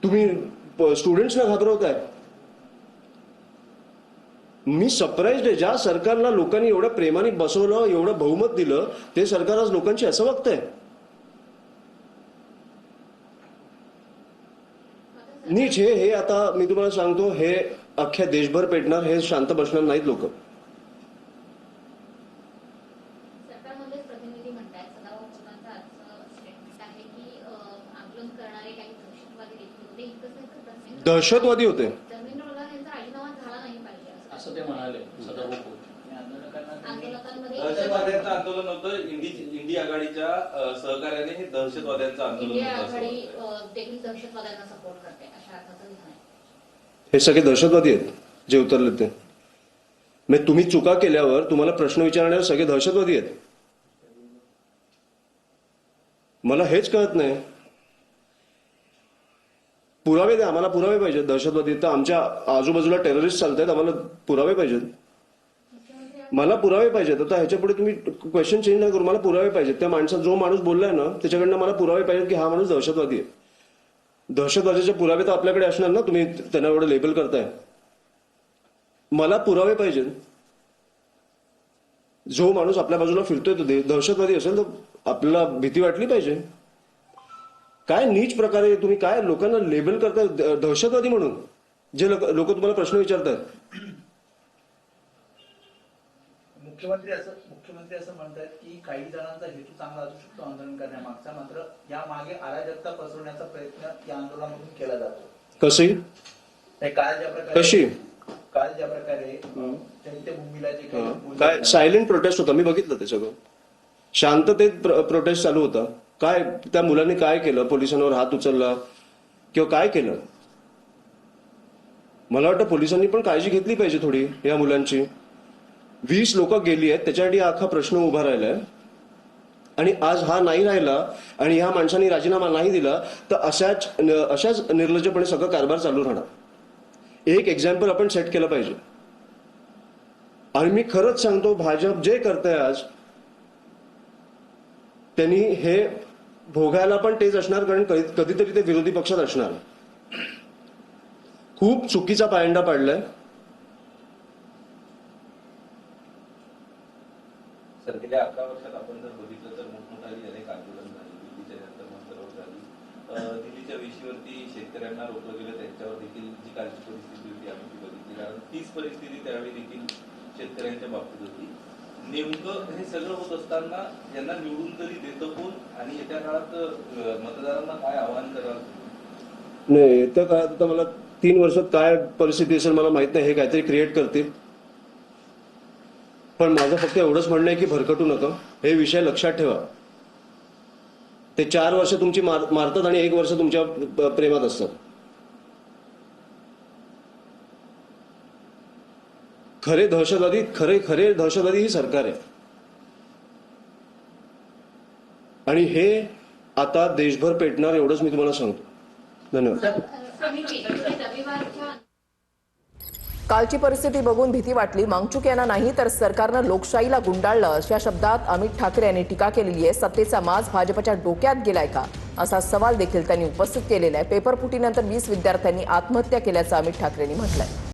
तुम्ही स्टुडंट्सना घाबरवताय. मी सरप्राईज्ड आहे. ज्या सरकारला लोकांनी एवढ्या प्रेमाने बसवलं, एवढं बहुमत दिलं, ते सरकार आज लोकांची असं वागतंय. नीट हे आता मी तुम्हाला सांगतो, हे अख्ख्या देशभर पेटणार. हे शांत बसणार नाहीत लोक. दहशतवादी होते. असं ते म्हणाले. दहशतवाद्यांचं आंदोलन होतं. इंडी आघाडीच्या सहकार्याने हे दहशतवाद्यांचं आंदोलन हे सगळे दहशतवादी आहेत जे उतरले ते. मग तुम्ही चुका केल्यावर तुम्हाला प्रश्न विचारणारे सगळे दहशतवादी आहेत. मला हेच कळत नाही. पुरावे द्या. आम्हाला पुरावे पाहिजेत. दहशतवादी तर आमच्या आजूबाजूला टेररिस्ट चालतात. आम्हाला पुरावे पाहिजेत. मला पुरावे पाहिजेत. आता ह्याच्या पुढे तुम्ही क्वेश्चन चेंज नाही करू. मला पुरावे पाहिजेत. त्या माणसात जो माणूस बोललाय ना त्याच्याकडनं मला पुरावे पाहिजेत की हा माणूस दहशतवादी आहे. दहशतवादीचे पुरावे तर आपल्याकडे असणार ना. तुम्ही त्यांना एवढं लेबल करताय. मला पुरावे पाहिजेत. जो माणूस आपल्या बाजूला फिरतोय तो दहशतवादी असेल तर आपल्याला भीती वाटली पाहिजे. काय नीच प्रकारे तुम्ही काय लोकांना लेबल करताय दहशतवादी म्हणून, जे लोक तुम्हाला प्रश्न विचारतात. मुख्यमंत्री असं म्हणतात की काही जणांचा हेतू चांगला असू शकतो आंदोलन करण्यामागचा, मात्र या मागे अराजकता पसरवण्याचा प्रयत्न या आंदोलनामधून केला जातो. कशी काल ज्या प्रकारे चैत्यभूमीला जे काय सायलेंट प्रोटेस्ट होता. मी बघितलं ते सगळं. शांततेत प्रोटेस्ट चालू होता. काय त्या मुलांनी काय केलं? पोलिसांवर हात उचलला किंवा काय केलं? मला वाटतं पोलिसांनी पण काळजी घेतली पाहिजे थोडी या मुलांची. 20 लोक गेली आहेत. त्याच्यासाठी अख्खा प्रश्न उभा राहिलाय. आणि आज हा नाही राहिला आणि ह्या माणसांनी राजीनामा नाही दिला तर अशाच निर्लज्जपणे सगळं कारभार चालू राहणार. एक एक्झाम्पल आपण सेट केलं पाहिजे. आणि मी खरंच सांगतो, भाजप जे करतंय आज त्यांनी हे भोगायला पण तेच असणार. कारण कधीतरी ते विरोधी पक्षात असणार. खूप चुकीचा पायंडा पाडलाय. सर गेल्या 11 वर्षात आपण जर बघितलं तर मोठमोठाली अनेक आंदोलन झाली. दिल्लीच्या नंतर मंतरवर झाली. दिल्लीच्या वेशीवरती शेतकऱ्यांना रोखलं गेलं. त्यांच्यावर देखील जी कालची परिस्थिती होती आम्ही ती बघितली. कारण तीच परिस्थिती त्यावेळी देखील शेतकऱ्यांच्या बाबतीत होती. नेमकं हे सगळं होत असताना यांना निवडून तरी देतं कोण आणि येत्या काळात मतदारांना काय आवाहन कराल? नाही, येत्या काळात आता मला 3 वर्षात काय परिस्थिती असेल मला माहित नाही. हे काहीतरी क्रिएट करतील. पण माझं फक्त एवढंच म्हणणं आहे की भरकटू नका. हे विषय लक्षात ठेवा. ते 4 वर्ष तुमची मारतात आणि 1 वर्ष तुमच्या प्रेमात असतात. खरे दहशतवादी ही सरकार आहे. आणि हे आता देशभर पेटणार एवढंच मी तुम्हाला सांगतो. धन्यवाद. कालची परिस्थिती बघून भीती वाटली. मांगचूक यांना नाही तर सरकारनं लोकशाहीला गुंडाळलं अशा शब्दात अमित ठाकरे यांनी टीका केलेली आहे. सत्तेचा माज भाजपच्या डोक्यात गेलाय का असा सवाल देखील त्यांनी उपस्थित केलेला आहे. पेपर फुटीनंतर 20 विद्यार्थ्यांनी आत्महत्या केल्याचं अमित ठाकरेंनी म्हटलंय.